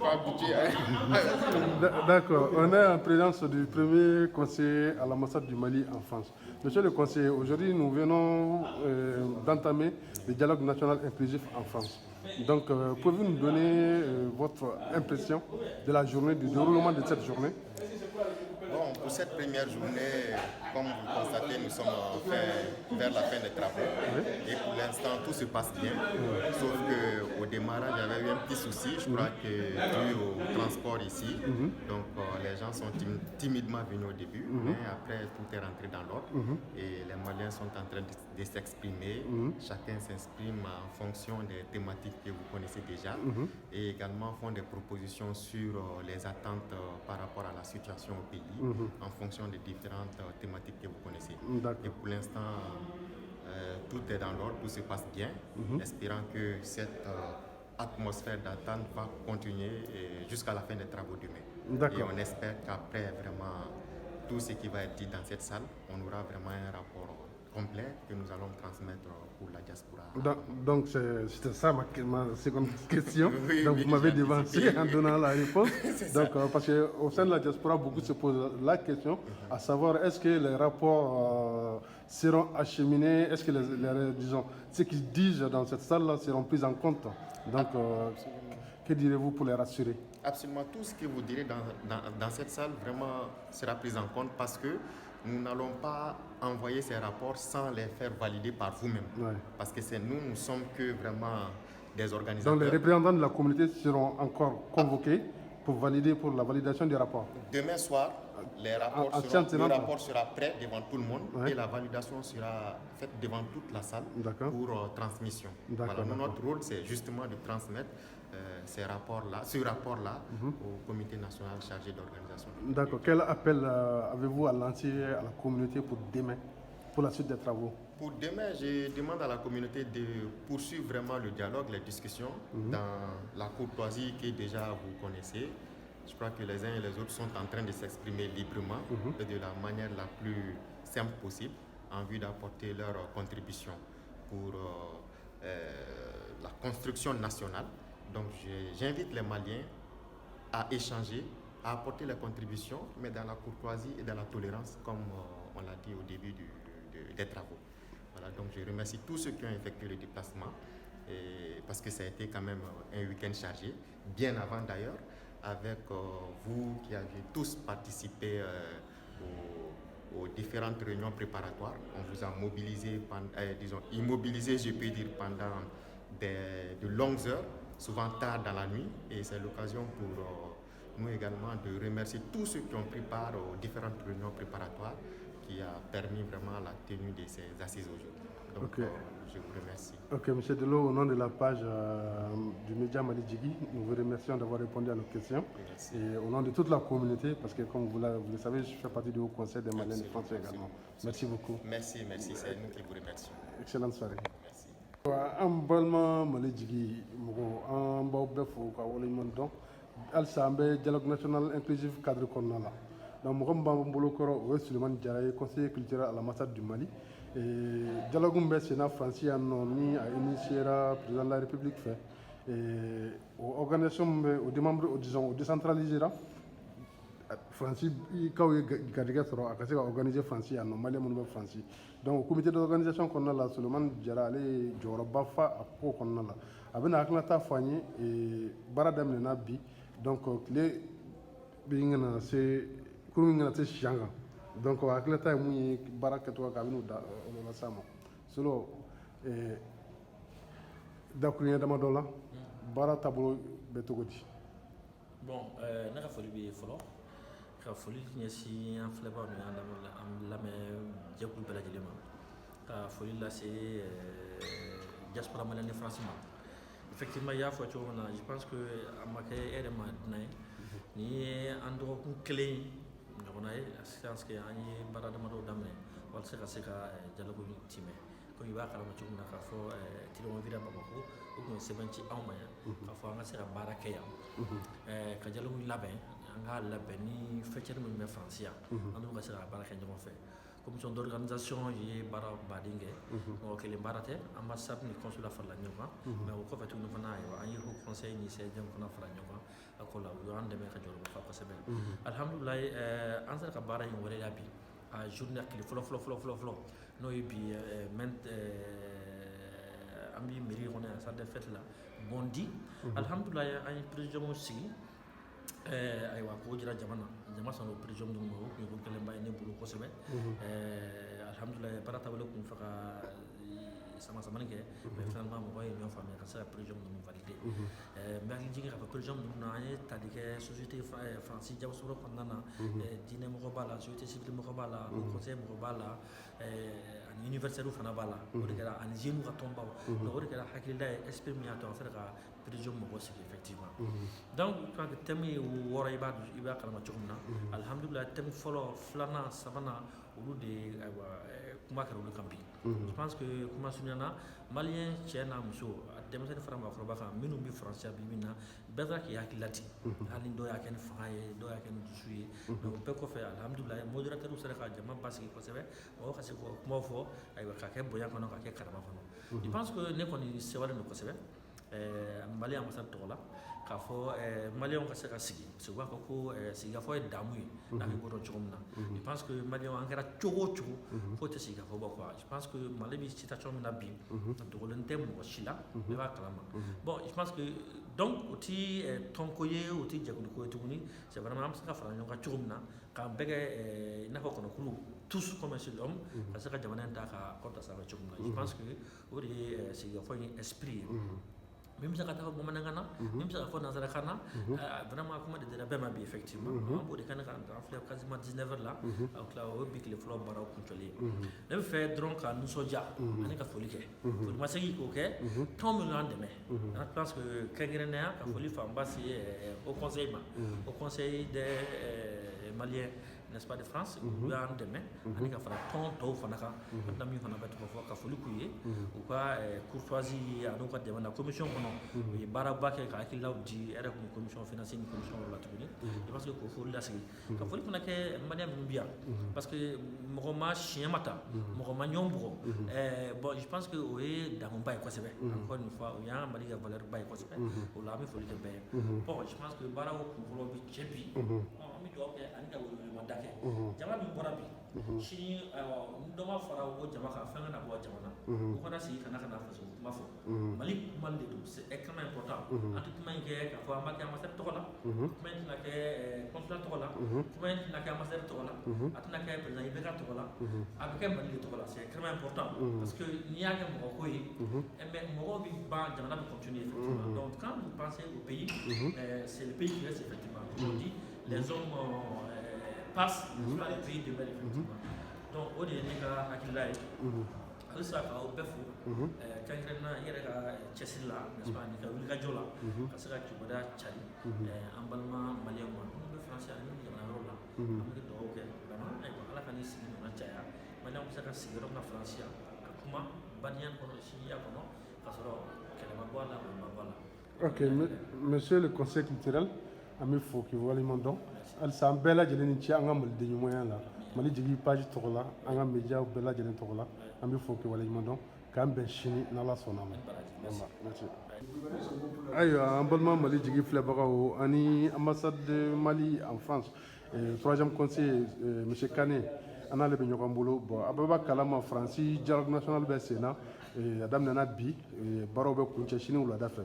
pas habitué à... D'accord. On est en présence du premier conseiller à l'ambassade du Mali en France. Monsieur le conseiller, aujourd'hui nous venons d'entamer le dialogue national inclusif en France. Donc, pouvez-vous nous donner votre impression de la journée, du déroulement de cette journée? Bon, pour cette première journée, comme vous le constatez, nous sommes vers la fin des travaux. Oui. Et pour l'instant, tout se passe bien. Sauf qu'au démarrage, il y avait eu un petit souci, je crois que dû au transport ici. Donc, les gens sont timidement venus au début, mais après, tout est rentré dans l'ordre. Et les Maliens sont en train de s'exprimer. Chacun s'exprime en fonction des thématiques que vous connaissez déjà. Et également font des propositions sur les attentes par rapport à la situation au pays. En fonction des différentes thématiques que vous connaissez. Et pour l'instant, tout est dans l'ordre, tout se passe bien, espérant que cette atmosphère d'attente va continuer jusqu'à la fin des travaux demain. Et on espère qu'après vraiment tout ce qui va être dit dans cette salle, on aura vraiment un rapport complet que nous allons transmettre pour la diaspora. Donc c'était ça ma seconde question. Oui, donc oui, vous m'avez j'ai anticipé. devancé en donnant la réponse. Donc parce qu'au sein de la diaspora, beaucoup se posent la question, à savoir est-ce que les rapports seront acheminés, est-ce que disons, ce qu'ils disent dans cette salle-là seront pris en compte. Donc que direz-vous pour les rassurer? Absolument, tout ce que vous direz dans cette salle vraiment sera pris en compte parce que nous n'allons pas envoyer ces rapports sans les faire valider par vous-même. Ouais. Parce que c'est nous sommes que vraiment des organisateurs. Donc les représentants de la communauté seront encore convoqués pour la validation des rapports. Demain soir, le rapport sera prêt devant tout le monde et la validation sera faite devant toute la salle pour transmission. Voilà, notre rôle, c'est justement de transmettre ce rapport-là au comité national chargé d'organisation. D'accord. Quel appel avez-vous à lancer à la communauté pour demain, pour la suite des travaux? Pour demain, je demande à la communauté de poursuivre vraiment le dialogue, les discussions dans la courtoisie que déjà vous connaissez. Je crois que les uns et les autres sont en train de s'exprimer librement et de la manière la plus simple possible en vue d'apporter leur contribution pour la construction nationale. Donc j'invite les Maliens à échanger, à apporter leurs contributions, mais dans la courtoisie et dans la tolérance, comme on l'a dit au début des travaux. Voilà, donc je remercie tous ceux qui ont effectué le déplacement, parce que ça a été quand même un week-end chargé, bien avant d'ailleurs, avec vous qui avez tous participé aux différentes réunions préparatoires. On vous a mobilisé, immobilisé, je peux dire, pendant de longues heures, souvent tard dans la nuit, et c'est l'occasion pour nous également de remercier tous ceux qui ont pris part aux différentes réunions préparatoires qui a permis vraiment la tenue de ces assises aujourd'hui. Donc, je vous remercie. Ok, M. Delo, au nom de la page du média Mali Djigui, nous vous remercions d'avoir répondu à nos questions. Merci. Et au nom de toute la communauté, parce que comme vous le savez, je fais partie du Haut Conseil des Maliens de France également. Merci beaucoup. Merci, c'est nous qui vous remercions. Excellente soirée. Merci. An balima Mali Djigui mɔgɔ an b'aw bɛɛ fo ka waleɲuman dɔn halisa an bɛ dialogue national inclusif cadre kɔnɔna la donc mɔgɔ min b'an bolo kɔrɔ o ye Sulemani Jara ye conseiller culturel à l'ambassade du Mali dialogue min bɛ senna Faransi yan nɔ ni a initiera président de la République fɛ o organisation min bɛ o démembre disons o décentralisera Faransi kaw ye garijɛgɛ sɔrɔ a ka se ka organiser Faransi yan nɔ Malien minnu bɛ Faransi donc comité d'organisation kɔnɔna la Sulemani Jara ale ye jɔyɔrɔba fa a ko kɔnɔna la a bɛna hakilinata fɔ an ye baara daminɛna bi donc tile bɛ ɲɛna se kurun min ɲɛna se siyan kan donc hakilinata ye mun ye baara kɛcogo kan a bɛn'o da o la s'a ma selon dakuruɲɛ damadɔ la baara taabolo bɛ cogo di. Bon ne ka foli bɛ yen fɔlɔ ka foli ɲɛsin an filɛbagaw ni an lamɛn jɛkulu bɛɛ lajɛlen ma ka foli lase diaspora malienne de France ma effectivement i y'a fɔ cogo min na je pense que a ma kɛ e yɛrɛ ma dunan ye nin ye an dɔgɔkun kelen ɲɔgɔnna ye parce que an ye baara damadɔ daminɛ walasa ka se ka dialogue timɛ comme i b'a kalama cogo min na k'a fɔ Tilema Villa Bamako o tun ye sɛbɛn ci anw ma yan k'a fɔ an ka se ka baara kɛ yan ka dialogue labɛn an k'a labɛn ni fɛncɛri minnu bɛ Faransi yan an n'u ka se ka baara kɛ ɲɔgɔn fɛ commission d'organisation ye bara baden kɛ mɔgɔ kelen baara tɛ ambassade ni consulat farala ɲɔgɔn kan mais o kɔfɛ tuguni fana ayiwa an ye haut conseil ni CSDM fana fara ɲɔgɔn kan a ko la u y'an dɛmɛ ka jɔyɔrɔba fa kosɛbɛ alhamdulilayi an sera ka baara in waleya bi a journée tile fɔlɔ n'o ye bi an bɛ mairie kɔnɔ yan salle de fête la bondi alhamdulilayi an ye président sigi ayiwa k'o jira jama sɔnna o président ninnu ma o tun ye ko gɛlɛnba ye ne bolo kosɛbɛ alhamdulilayi baara taabolo tun fɛ ka sama-samani kɛ mais finalement mɔgɔ ye ɲɔgɔn faamuya ka se ka président ninnu valider n bɛ hakili jigin k'a fɔ président ninnu na an ye tali kɛ société faransi jagosoro kɔnɔna na diinɛ mɔgɔ b'a la société civile mɔgɔ b'a la conseil mɔgɔ b'a la ani universitaire fana b'a la o de kɛra ani jeunes ka tɔnbaw donc o de kɛra hakilila ye esprit min y'a to an sera ka président mɔgɔ sigi effectivement donc je crois que thème ye wɔɔrɔ i b'a kalama cogo min na alhamdulilayi thème fɔlɔ filanan sabanan olu de kuma kɛra olu kan bi je pense que kuma surunyana maliyɛn cɛ n'a muso denmisɛnnin fara maakɔrɔba kan minnu bɛ faransiya bi min na bɛɛ taara k'i hakili lati hali dɔw y'a kɛ ni fanga ye dɔw y'a kɛ ni dusu ye donc o bɛɛ kɔfɛ alhamdulilayi modérateur sera ka jama basigi kosɛbɛ mɔgɔw ka se k'o kumaw fɔ ayiwa ka kɛ bonya kɔnɔ ka kɛ karama kɔnɔ je pense que ne kɔni sewalen don kosɛbɛ maliyɛn ambassade tɔgɔ la k'a fɔ maliyɛnw ka se ka sigi parce que u b'a fɔ ko sigikafɔ ye damu ye n'a bɛ bɔ dɔn cogo min na je pense que maliyɛnw an kɛra cogo o cogo fo tɛ sigikafɔ bɔ quoi je pense que mali bɛ situation min na bi a dogolen tɛ mɔgɔ si la bɛɛ b'a kalama bon je pense que donc o ti tɔnko ye o ti jɛkuluko ye tuguni c'est vraiment an bɛ se ka fara ɲɔgɔn kan cogo min na k'an bɛɛ kɛ i n'a fɔ kɔnɔkulu tous comme un seul homme ka se ka jamana in ta ka kɔta sanfɛ cogo min na je pense que o de ye sigikafɔ in esprit ye min bɛ se ka taa fɔ bamanankan na min bɛ se ka fɔ nanzarakan na vraiment kuma de dira bɛɛ ma bi effectivement an b'o de kɛnɛ kan an filɛ quasiment 19 heures la a tila o ye bi tile fɔlɔ baaraw kuncɛlen ye ne bɛ fɛ dɔrɔn ka nisɔndiya ani ka foli kɛ foli ma se k'o kɛ tɔn minnu y'an dɛmɛ je pense que kɛrɛnkɛrɛnnenya ka foli fanba se au conseil ma au conseil des maliens n'est-ce pas de France olu y'an dɛmɛ ani ka fara tɔn tɔw fana kan an tɛna min fana bɛ tɔgɔ fɔ ka foli k'u ye u ka courtoisie ani ka dɛmɛ na commission kɔnɔ u ye baaraba kɛ ka hakililaw di yɛrɛ tun ye commission financière ni commission wɛrɛ la tuguni je pense que k'o foli lasigi ka foli fana kɛ maliyɛn minnu bi yan parce que mɔgɔ ma siɲɛ ma ta mɔgɔ ma ɲɔgɔn bugɔ bon je pense que o ye damuba ye kosɛbɛ encore une fois o y'an mali ka valeur ba ye kosɛbɛ o la an bɛ foli kɛ bɛɛ ye bon je pense que baaraw kunfɔlɔ bi cɛ bi an bɛ dugawu kɛ ani ka welewelema da kɛ jama min bɔra bi sini ni dɔ ma fara o jama kan fɛn ka na bɔ jamana u kana sigi ka na faso kuma fɔ mali kuma de don c'est extrêmement important an tɛ kuma in kɛ k'a fɔ an b'a kɛ ambassade tɔgɔ la kuma in tɛna kɛ consulat tɔgɔ la kuma in tɛna kɛ ambassade tɔgɔ la a tɛna kɛ président IBK tɔgɔ la a bɛ kɛ mali de tɔgɔ la c'est extrêmement important parce que n'i y'a kɛ mɔgɔ ko ye mais mɔgɔw bɛ ban jamana bɛ continuer effectivement donc quand vous pensez au pays c'est le pays qui reste effectivement aujourd'hui les hommes passent pas le pays demeure effectivement donc o de ye ne ka hakilila ye halisa k'aw bɛɛ fo kɛrɛnkɛrɛnnena i yɛrɛ ka cɛsiri la n'est-ce pas ani ka wulikajɔ la ka se ka kibaruya cari an balima maliyɛnw ma minnu bɛ faransi ani jamana wɛrɛw la an bɛ dugawu kɛ vraiment ayiwa ala ka ni sigi ɲɔgɔn caya maliyɛnw bɛ se ka sigi yɔrɔ min na faransi yan ka kuma badenya kɔnɔ sinjiya kɔnɔ ka sɔrɔ kɛlɛ ma bɔ a la o ma bɔ a la. Ok, monsieur le conseil culturel an bɛ fo k'i waleɲuman dɔn halisa an bɛɛ lajɛlen ni ce an ka maliden ɲumanya la mali jigi page tɔgɔ la an ka média bɛɛ lajɛlen tɔgɔ la an bɛ fo k'i waleɲuman dɔn k'an bɛn sini n'ala sɔnna ma ayiwa an balima mali jigi filɛbagaw ani ambassade de Mali en France troisième conseiller monsieur Kane an n'ale bɛ ɲɔgɔn bolo bon a bɛɛ b'a kalama faransi dialogue national bɛ sen na a daminɛna bi baaraw bɛ kuncɛ sini wulada fɛ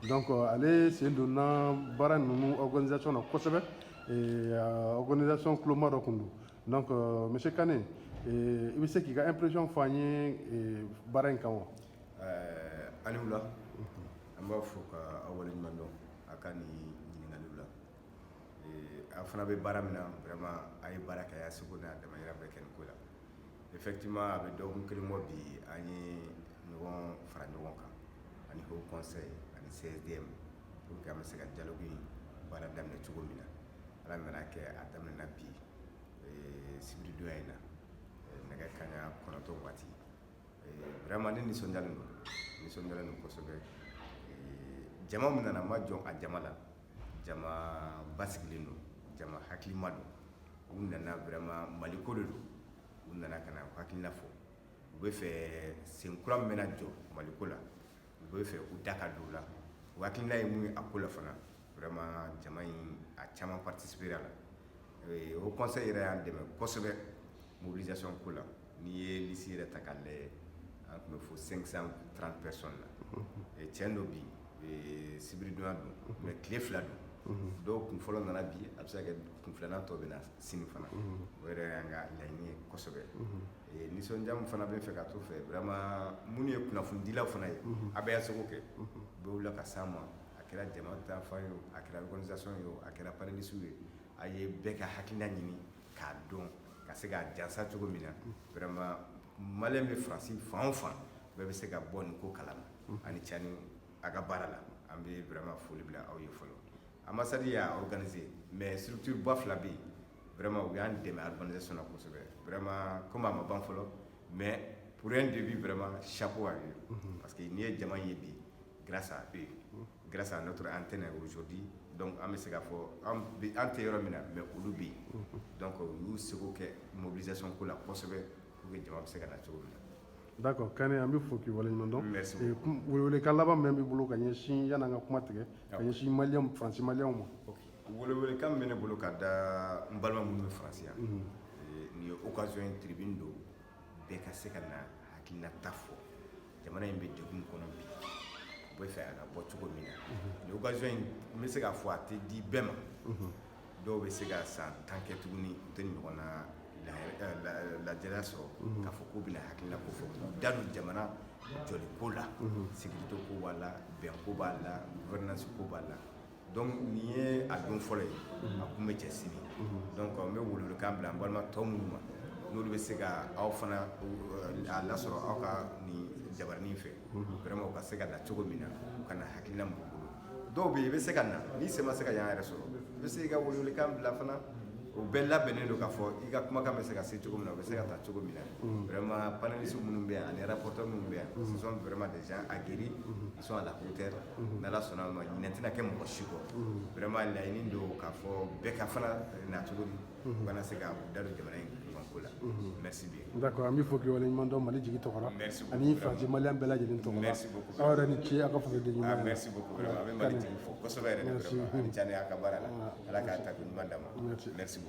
donc ale sen donna baara ninnu organisation na kosɛbɛ organisation kuloma dɔ kun don donc monsieur Kane i bɛ se k'i ka impression fɔ an ye baara in kan wa. ani wula an b'a fɔ ka aw waleɲuman dɔn a ka nin ɲininkaliw la a fana bɛ baara min na vraiment a ye baara kɛ a y'a seko n'a damayira bɛɛ kɛ nin ko la effectivement a bɛ dɔgɔkun kelen bɔ bi an ye ɲɔgɔn fara ɲɔgɔn kan ani haut conseil ani CSDM pour que an bɛ se ka dialogue in baara daminɛ cogo min na ala nana kɛ a daminɛna bi sibiri donya in na nɛgɛ kaɲa 9 waati vraiment ne nisɔndiyalen don kosɛbɛ jama min nana ma jɔn a jama la jama basigilen don jama hakilima don u nana vraiment mali ko de don u u nana ka na u hakilina fɔ u bɛ fɛ sen kura min bɛna jɔ maliko la u bɛ fɛ u da ka don o la u hakilina ye mun ye a ko la fana vraiment jama in a caman participer a la o conseil yɛrɛ y'an dɛmɛ kosɛbɛ mobilisation ko la n'i ye liste yɛrɛ ta k'a lajɛ an tun bɛ fɔ 530 personnes la tiɲɛ dɔ bi sibiridonya don mais tile 2 don dɔw kun fɔlɔ nana bi a bɛ se ka kɛ kun filanan tɔ bɛ na sini fana o yɛrɛ y'an ka laɲini ye kosɛbɛ nisɔndiya min fana bɛ fɛ ka to fɛ vraiment minnu ye kunnafonidilaw fana ye a bɛ y'a seko kɛ u bɛ wuli ka s'an ma a kɛra jama ta fan ye o a kɛra organisation ye o a kɛra panélistes ye a ye bɛɛ ka hakilina ɲini k'a dɔn ka se k'a jansa cogo min na vraiment maliyɛn bɛ faransi fan o fan bɛɛ bɛ se ka bɔ nin ko kalama ani cani a ka baara la an bɛ vraiment foli bila aw ye fɔlɔ ambassade y'a organisé mais structure ba fila bɛ yen vraiment u y'an dɛmɛ organisation na kosɛbɛ vraiment comme a ma ban fɔlɔ mais pour un début vraiment chapeau à eux parce que n'i ye jama ye bi grâce à eux grâce à notre antenne aujourd'hui donc an bɛ se k'a fɔ an tɛ yɔrɔ min na mais olu bɛ yen donc u y'u seko kɛ mobilisation ko la kosɛbɛ pour que jama bɛ se ka na cogo min na. D'accord Kane an bɛ fo k'i waleɲuman dɔn. Merci beaucoup. Welewelekan laban min b'i bolo ka ɲɛsin yan'an ka kuma tigɛ ka ɲɛsin maliyɛnw faransi maliyɛnw ma. welewelekan min bɛ ne bolo ka da n balima minnu bɛ faransi yan nin ye occasion ye tribune don bɛɛ ka se ka na hakilinata fɔ jamana in bɛ degun kɔnɔ bi u bɛ fɛ a ka bɔ cogo min na nin occasion in n bɛ se k'a fɔ a tɛ di bɛɛ ma dɔw bɛ se ka san 10 kɛ tuguni u tɛ ɲɔgɔn na lajɛya sɔrɔ k'a fɔ k'u bɛna hakilina ko fɔ k'u da don jamana jɔli ko la sécurité ko b'a la bɛn ko b'a la gouvernance ko b'a la donc nin ye a don fɔlɔ ye a kun bɛ cɛ sini donc n bɛ welewelekan bila n balima tɔ minnu ma n'olu bɛ se ka aw fana a lasɔrɔ aw ka nin jabarani fɛ vraiment u ka se ka na cogo min na u ka na hakilina mun bolo dɔw bɛ yen i bɛ se ka na n'i se ma se ka yan yɛrɛ sɔrɔ i bɛ se ka welewelekan bila fana o bɛɛ labɛnnen don k'a fɔ i ka kumakan bɛ se ka se cogo min na o bɛ se ka taa cogo min na vraiment panélistes minnu bɛ yan ani rapporteurs minnu bɛ yan ce sont vraiment des gens aguerris ils sont à la hauteur n'ala sɔnna ma ɲinɛ tɛna kɛ mɔgɔ si kɔ vraiment laɲini don k'a fɔ bɛɛ ka fana na cogo di u kana se ka da don jamana in ko la merci bien. D'accord an bɛ fo k'i waleɲuman dɔn Mali jigi tɔgɔ la ani faransi maliyɛn bɛɛ lajɛlen tɔgɔ la merci beaucoup aw yɛrɛ ni ce aw ka fasoden ɲuman na. merci beaucoup vraiment an bɛ Mali jigi fo kosɛbɛ yɛrɛ de vraiment ani cani a ka baara la ala k'a ta ko ɲuman d'a ma merci.